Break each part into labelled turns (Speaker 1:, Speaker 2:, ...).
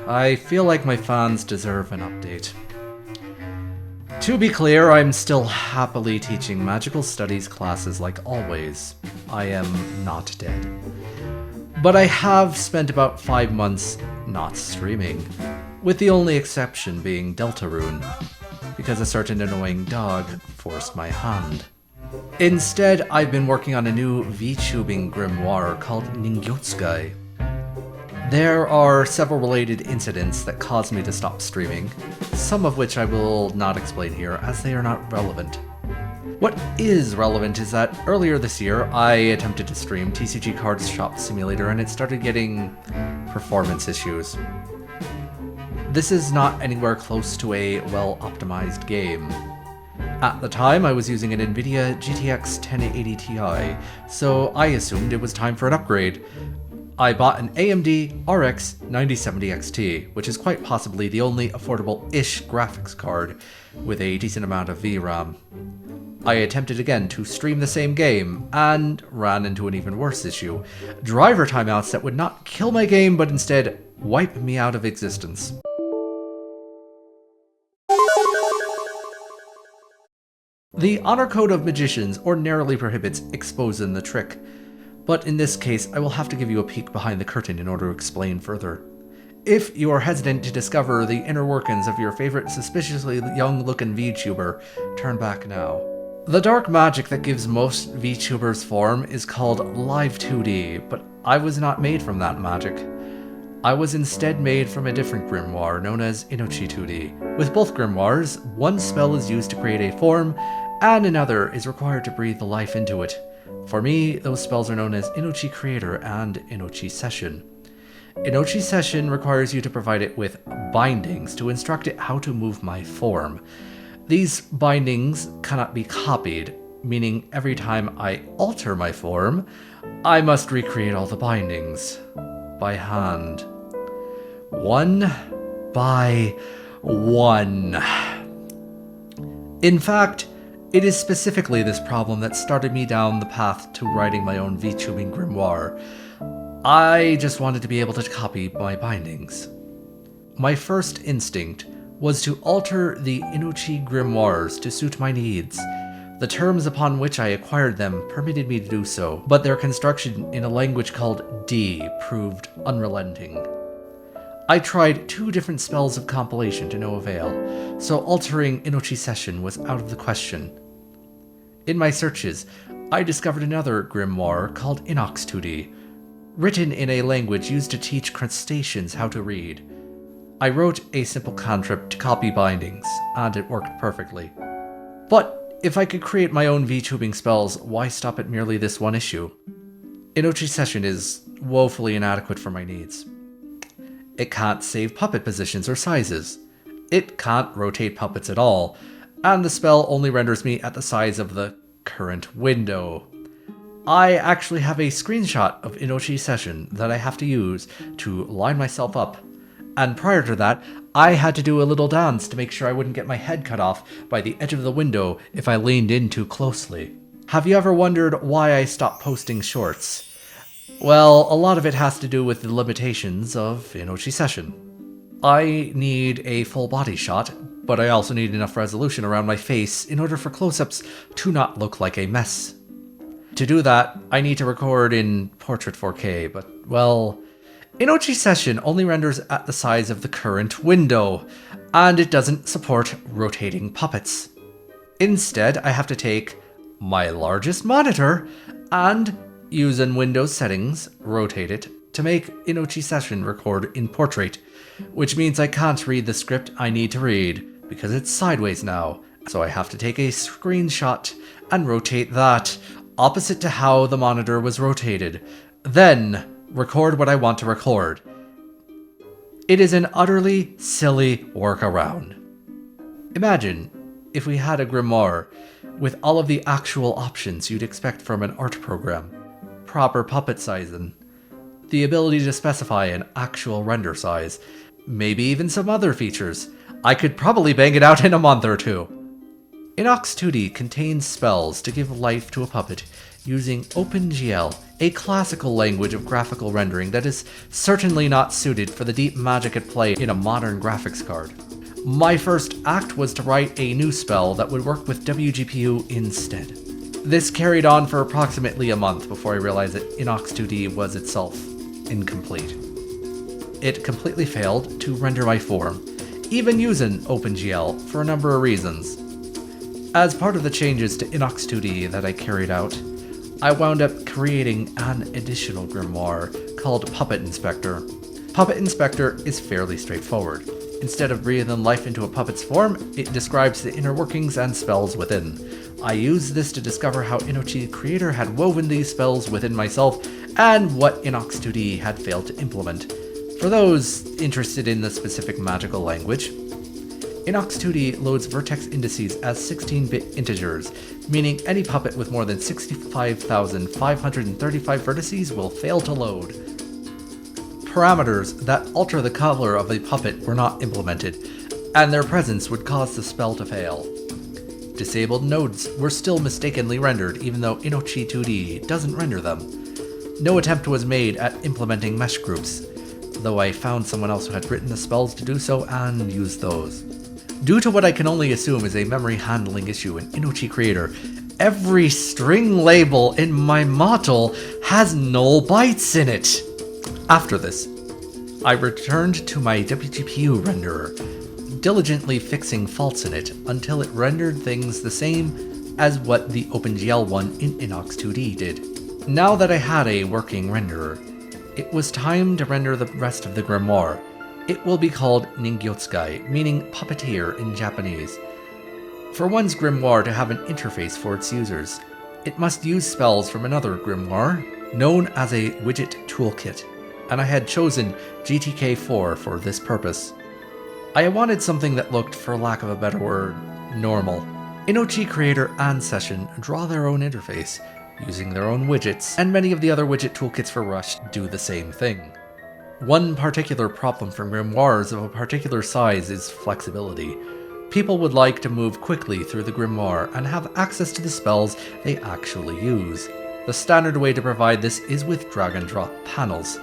Speaker 1: I feel like my fans deserve an update. To be clear, I'm still happily teaching magical studies classes like always. I am not dead. But I have spent about 5 months not streaming, with the only exception being Deltarune, because a certain annoying dog forced my hand. Instead, I've been working on a new Vtubing grimoire called Ningyotsukai. There are several related incidents that caused me to stop streaming, some of which I will not explain here as they are not relevant. What is relevant is that earlier this year I attempted to stream TCG Cards Shop Simulator and it started getting performance issues. This is not anywhere close to a well-optimized game. At the time I was using an NVIDIA GTX 1080 Ti, so I assumed it was time for an upgrade. I bought an AMD RX 9070 XT, which is quite possibly the only affordable-ish graphics card with a decent amount of VRAM. I attempted again to stream the same game, and ran into an even worse issue. Driver timeouts that would not kill my game, but instead wipe me out of existence. The Honor Code of Magicians ordinarily prohibits exposing the trick, but in this case I will have to give you a peek behind the curtain in order to explain further. If you are hesitant to discover the inner workings of your favorite suspiciously young-looking VTuber, turn back now. The dark magic that gives most VTubers form is called Live 2D, but I was not made from that magic. I was instead made from a different grimoire known as Inochi 2D. With both grimoires, one spell is used to create a form, and another is required to breathe the life into it. For me, those spells are known as Inochi Creator and Inochi Session. Inochi Session requires you to provide it with bindings to instruct it how to move my form. These bindings cannot be copied, meaning every time I alter my form, I must recreate all the bindings by hand. One by one. In fact, it is specifically this problem that started me down the path to writing my own VTubing grimoire. I just wanted to be able to copy my bindings. My first instinct was to alter the Inochi grimoires to suit my needs. The terms upon which I acquired them permitted me to do so, but their construction in a language called D proved unrelenting. I tried 2 different spells of compilation to no avail, so altering Inochi Session was out of the question. In my searches, I discovered another grimoire called Inox 2D, written in a language used to teach crustaceans how to read. I wrote a simple cantrip to copy bindings, and it worked perfectly. But if I could create my own VTubing spells, why stop at merely this one issue? Inochi Session is woefully inadequate for my needs. It can't save puppet positions or sizes. It can't rotate puppets at all, and the spell only renders me at the size of the current window. I actually have a screenshot of Inochi Session that I have to use to line myself up, and prior to that, I had to do a little dance to make sure I wouldn't get my head cut off by the edge of the window if I leaned in too closely. Have you ever wondered why I stopped posting shorts? Well, a lot of it has to do with the limitations of Inochi Session. I need a full body shot, but I also need enough resolution around my face in order for close-ups to not look like a mess. To do that, I need to record in Portrait 4K, but, well, Inochi Session only renders at the size of the current window, and it doesn't support rotating puppets. Instead, I have to take my largest monitor and, using Windows settings, rotate it to make Inochi Session record in portrait, which means I can't read the script I need to read, because it's sideways now, so I have to take a screenshot and rotate that opposite to how the monitor was rotated, then record what I want to record. It is an utterly silly workaround. Imagine if we had a grimoire with all of the actual options you'd expect from an art program. Proper puppet sizing, the ability to specify an actual render size, maybe even some other features. I could probably bang it out in a month or 2. Inox 2D contains spells to give life to a puppet using OpenGL a classical language of graphical rendering that is certainly not suited for the deep magic at play in a modern graphics card. My first act was to write a new spell that would work with wgpu instead. This carried on for approximately a month before I realized that Inox 2D was itself incomplete. It completely failed to render my form, even using OpenGL, for a number of reasons. As part of the changes to Inox 2D that I carried out, I wound up creating an additional grimoire called Puppet Inspector. Puppet Inspector is fairly straightforward. Instead of breathing life into a puppet's form, it describes the inner workings and spells within. I used this to discover how Inochi Creator had woven these spells within myself and what Inox 2D had failed to implement. For those interested in the specific magical language, Inox 2D loads vertex indices as 16-bit integers, meaning any puppet with more than 65,535 vertices will fail to load. Parameters that alter the color of a puppet were not implemented, and their presence would cause the spell to fail. Disabled nodes were still mistakenly rendered, even though Inochi 2D doesn't render them. No attempt was made at implementing mesh groups, though I found someone else who had written the spells to do so and used those. Due to what I can only assume is a memory handling issue in Inochi Creator, every string label in my module has null bytes in it. After this, I returned to my wgpu renderer, diligently fixing faults in it until it rendered things the same as what the OpenGL one in Inox 2D did. Now that I had a working renderer, it was time to render the rest of the grimoire. It will be called Ningyotsukai, meaning puppeteer in Japanese. For one's grimoire to have an interface for its users, it must use spells from another grimoire, known as a widget toolkit, and I had chosen GTK4 for this purpose. I wanted something that looked, for lack of a better word, normal. Inochi Creator and Session draw their own interface, using their own widgets, and many of the other widget toolkits for Rush do the same thing. One particular problem for grimoires of a particular size is flexibility. People would like to move quickly through the grimoire and have access to the spells they actually use. The standard way to provide this is with drag and drop panels.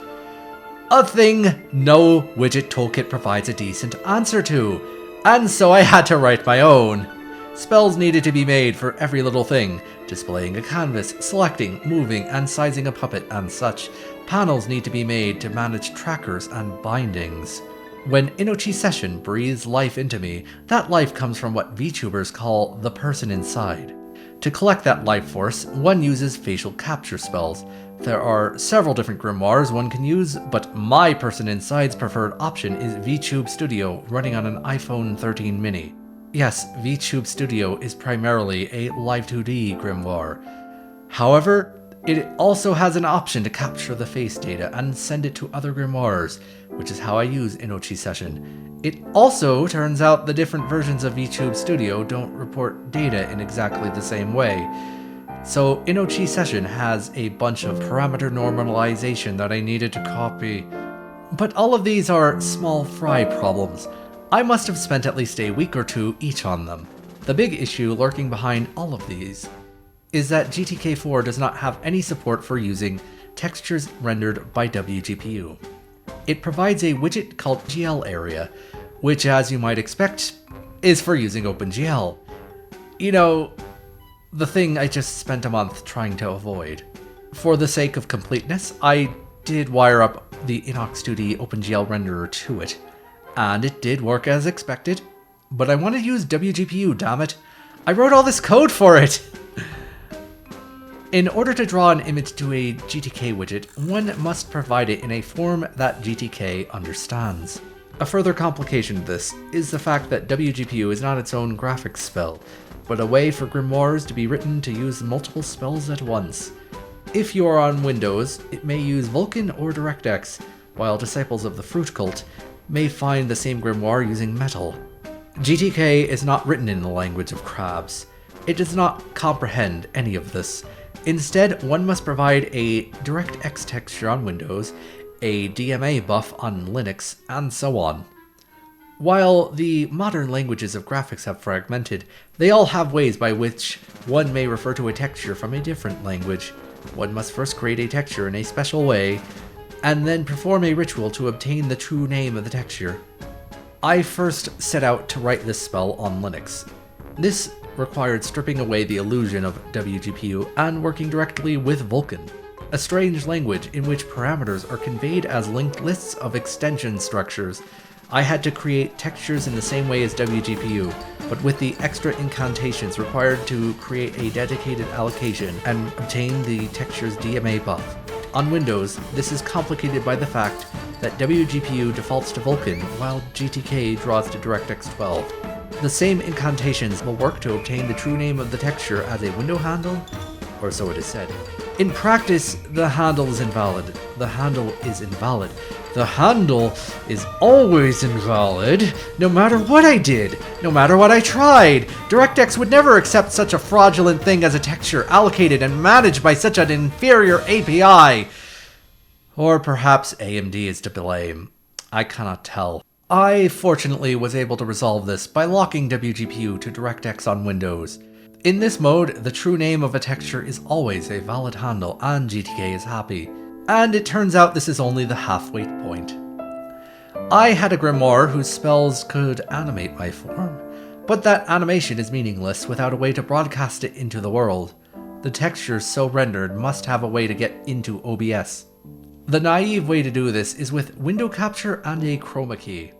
Speaker 1: A thing no widget toolkit provides a decent answer to, and so I had to write my own. Spells needed to be made for every little thing, displaying a canvas, selecting, moving, and sizing a puppet, and such. Panels need to be made to manage trackers and bindings. When Inochi Session breathes life into me, that life comes from what VTubers call the person inside. To collect that life force, one uses facial capture spells. There are several different grimoires one can use, but my person inside's preferred option is VTube Studio running on an iPhone 13 mini. Yes, VTube Studio is primarily a Live 2D grimoire. However, it also has an option to capture the face data and send it to other grimoires, which is how I use Inochi Session. It also turns out the different versions of VTube Studio don't report data in exactly the same way. So Inochi Session has a bunch of parameter normalization that I needed to copy. But all of these are small fry problems. I must have spent at least a week or two each on them. The big issue lurking behind all of these is that GTK4 does not have any support for using textures rendered by wgpu. It provides a widget called GL area, which, as you might expect, is for using OpenGL. You know, the thing I just spent a month trying to avoid. For the sake of completeness, I did wire up the Inox 2D OpenGL renderer to it, and it did work as expected, but I want to use wgpu, damn it. I wrote all this code for it! In order to draw an image to a GTK widget, one must provide it in a form that GTK understands. A further complication of this is the fact that wgpu is not its own graphics spell, but a way for grimoires to be written to use multiple spells at once. If you are on Windows, it may use Vulkan or DirectX, while disciples of the Fruit Cult may find the same grimoire using Metal. GTK is not written in the language of crabs. It does not comprehend any of this. Instead, one must provide a DirectX texture on Windows, a DMA buff on Linux, and so on. While the modern languages of graphics have fragmented, they all have ways by which one may refer to a texture from a different language. One must first create a texture in a special way, and then perform a ritual to obtain the true name of the texture. I first set out to write this spell on Linux. This required stripping away the illusion of wgpu and working directly with Vulkan, a strange language in which parameters are conveyed as linked lists of extension structures. I had to create textures in the same way as wgpu, but with the extra incantations required to create a dedicated allocation and obtain the texture's DMA buff. On Windows, this is complicated by the fact that wgpu defaults to Vulkan while GTK draws to DirectX 12. The same incantations will work to obtain the true name of the texture as a window handle, or so it is said. In practice, the handle is invalid. The handle is invalid. The handle is always invalid, no matter what I did, no matter what I tried. DirectX would never accept such a fraudulent thing as a texture allocated and managed by such an inferior API. Or perhaps AMD is to blame. I cannot tell. I fortunately was able to resolve this by locking wgpu to DirectX on Windows. In this mode, the true name of a texture is always a valid handle and GTK is happy. And it turns out this is only the halfway point. I had a grimoire whose spells could animate my form, but that animation is meaningless without a way to broadcast it into the world. The textures so rendered must have a way to get into OBS. The naive way to do this is with window capture and a chroma key.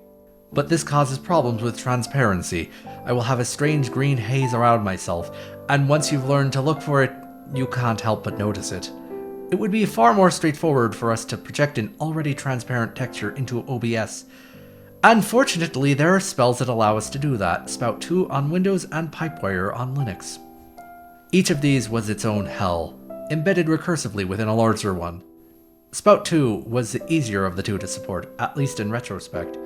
Speaker 1: But this causes problems with transparency. I will have a strange green haze around myself, and once you've learned to look for it, you can't help but notice it. It would be far more straightforward for us to project an already transparent texture into OBS. And fortunately, there are spells that allow us to do that, Spout 2 on Windows and Pipewire on Linux. Each of these was its own hell, embedded recursively within a larger one. Spout 2 was the easier of the two to support, at least in retrospect.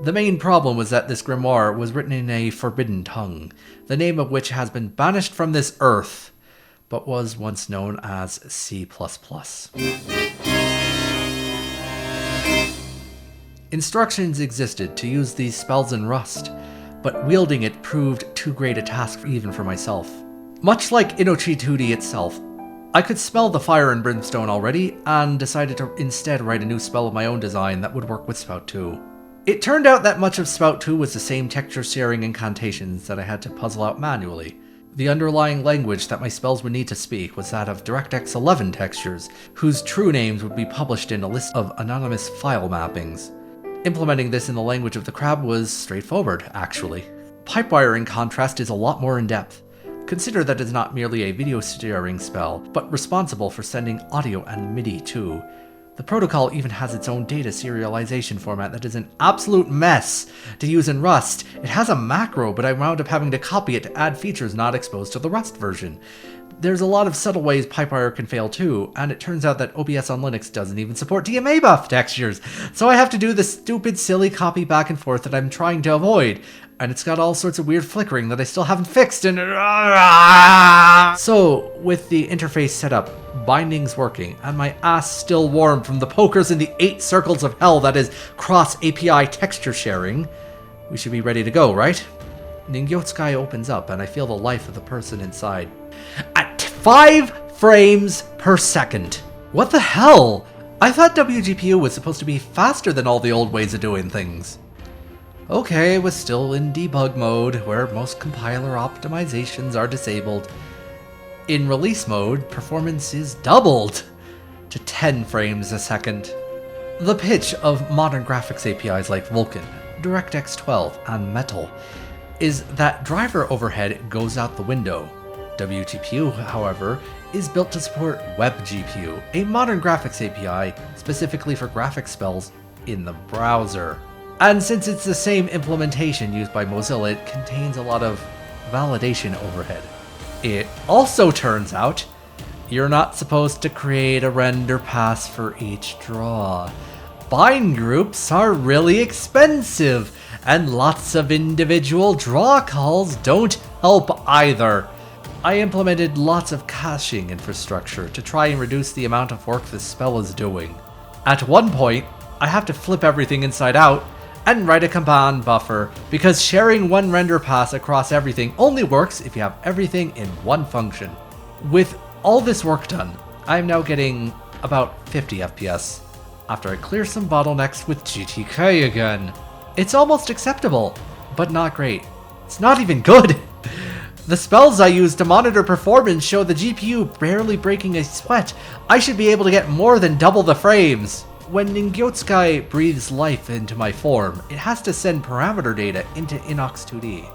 Speaker 1: The main problem was that this grimoire was written in a forbidden tongue, the name of which has been banished from this earth, but was once known as C++. Instructions existed to use these spells in Rust, but wielding it proved too great a task even for myself. Much like Inochi 2D itself, I could smell the fire and brimstone already, and decided to instead write a new spell of my own design that would work with Spout 2. It turned out that much of Spout 2 was the same texture-sharing incantations that I had to puzzle out manually. The underlying language that my spells would need to speak was that of DirectX 11 textures, whose true names would be published in a list of anonymous file mappings. Implementing this in the language of the crab was straightforward, actually. Pipewire, in contrast, is a lot more in-depth. Consider that it's not merely a video steering spell, but responsible for sending audio and MIDI too. The protocol even has its own data serialization format that is an absolute mess to use in Rust. It has a macro, but I wound up having to copy it to add features not exposed to the Rust version. There's a lot of subtle ways Pipewire can fail too, and it turns out that OBS on Linux doesn't even support DMA buff textures, so I have to do this stupid, silly copy back and forth that I'm trying to avoid. And it's got all sorts of weird flickering that I still haven't fixed, and so, with the interface set up, bindings working, and my ass still warm from the pokers in the 8 circles of hell that is cross-API texture sharing, we should be ready to go, right? Ningyotsukai opens up, and I feel the life of the person inside. At 5 frames per second! What the hell? I thought wgpu was supposed to be faster than all the old ways of doing things. Okay, it was still in debug mode, where most compiler optimizations are disabled. In release mode, performance is doubled to 10 frames a second. The pitch of modern graphics APIs like Vulkan, DirectX 12, and Metal is that driver overhead goes out the window. wgpu, however, is built to support wgpu, a modern graphics API specifically for graphics spells in the browser. And since it's the same implementation used by Mozilla, it contains a lot of validation overhead. It also turns out you're not supposed to create a render pass for each draw. Bind groups are really expensive, and lots of individual draw calls don't help either. I implemented lots of caching infrastructure to try and reduce the amount of work this spell is doing. At one point, I have to flip everything inside out and write a command buffer, because sharing one render pass across everything only works if you have everything in one function. With all this work done, I'm now getting about 50 FPS after I clear some bottlenecks with GTK again. It's almost acceptable, but not great. It's not even good. The spells I use to monitor performance show the GPU barely breaking a sweat. I should be able to get more than double the frames. When Ningyotsukai breathes life into my form, it has to send parameter data into Inox 2D.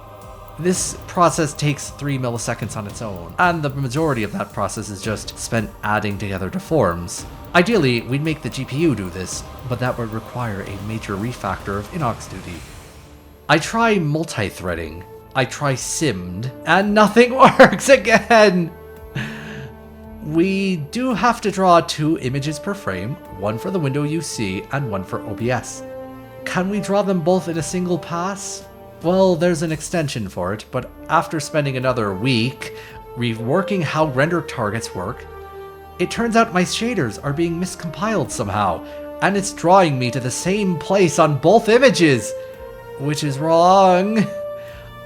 Speaker 1: This process takes 3 milliseconds on its own, and the majority of that process is just spent adding together the forms. Ideally, we'd make the GPU do this, but that would require a major refactor of Inox 2D. I try multi-threading. I try simmed, and nothing works again! We do have to draw 2 images per frame, one for the window you see and one for OBS. Can we draw them both in a single pass? Well, there's an extension for it, but after spending another week reworking how render targets work, it turns out my shaders are being miscompiled somehow, and it's drawing me to the same place on both images, which is wrong.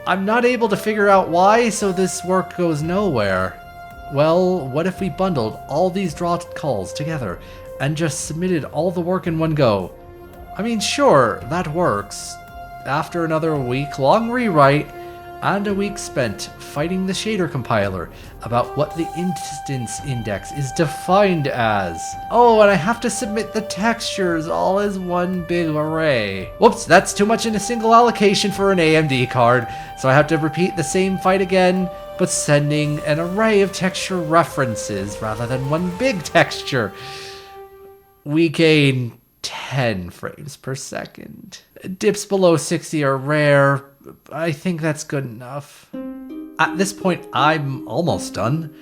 Speaker 1: I'm not able to figure out why, so this work goes nowhere. Well, what if we bundled all these draw calls together and just submitted all the work in one go? I mean, sure, that works. After another week-long rewrite and a week spent fighting the shader compiler about what the instance index is defined as. Oh, and I have to submit the textures all as one big array. Whoops, that's too much in a single allocation for an AMD card, so I have to repeat the same fight again, but sending an array of texture references rather than one big texture. We gain 10 frames per second. Dips below 60 are rare. I think that's good enough. At this point, I'm almost done.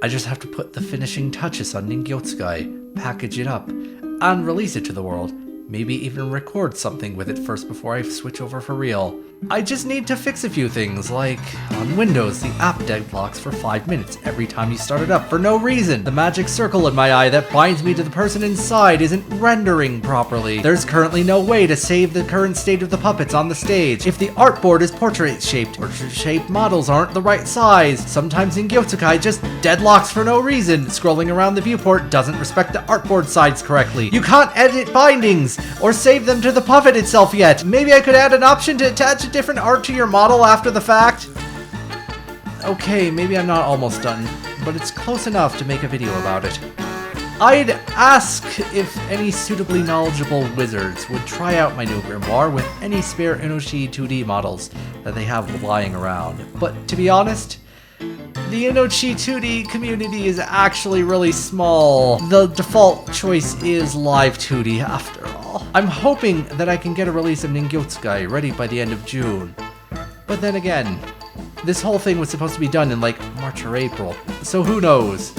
Speaker 1: I just have to put the finishing touches on Ningyotsukai, package it up, and release it to the world. Maybe even record something with it first before I switch over for real. I just need to fix a few things, like on Windows, the app deadlocks for 5 minutes every time you start it up for no reason. The magic circle in my eye that binds me to the person inside isn't rendering properly. There's currently no way to save the current state of the puppets on the stage. If the artboard is portrait-shaped, portrait-shaped models aren't the right size. Sometimes in Ningyotsukai just deadlocks for no reason. Scrolling around the viewport doesn't respect the artboard sides correctly. You can't edit bindings or save them to the puppet itself yet. Maybe I could add an option to attach a different art to your model after the fact. Okay, maybe I'm not almost done, but it's close enough to make a video about it. I'd ask if any suitably knowledgeable wizards would try out my new grimoire with any spare Inochi 2D models that they have lying around. But to be honest, the Inochi 2D community is actually really small. The default choice is live 2D after all. I'm hoping that I can get a release of Ningyotsukai ready by the end of June. But then again, this whole thing was supposed to be done in like March or April, so who knows?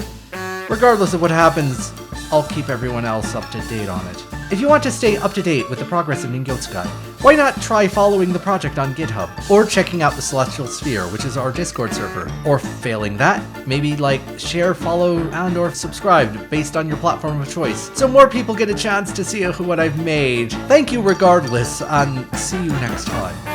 Speaker 1: Regardless of what happens, I'll keep everyone else up to date on it. If you want to stay up to date with the progress of Ningyotsukai, why not try following the project on GitHub, or checking out the Celestial Sphere, which is our Discord server, or failing that, maybe like, share, follow, and or subscribe based on your platform of choice, so more people get a chance to see what I've made. Thank you regardless, and see you next time.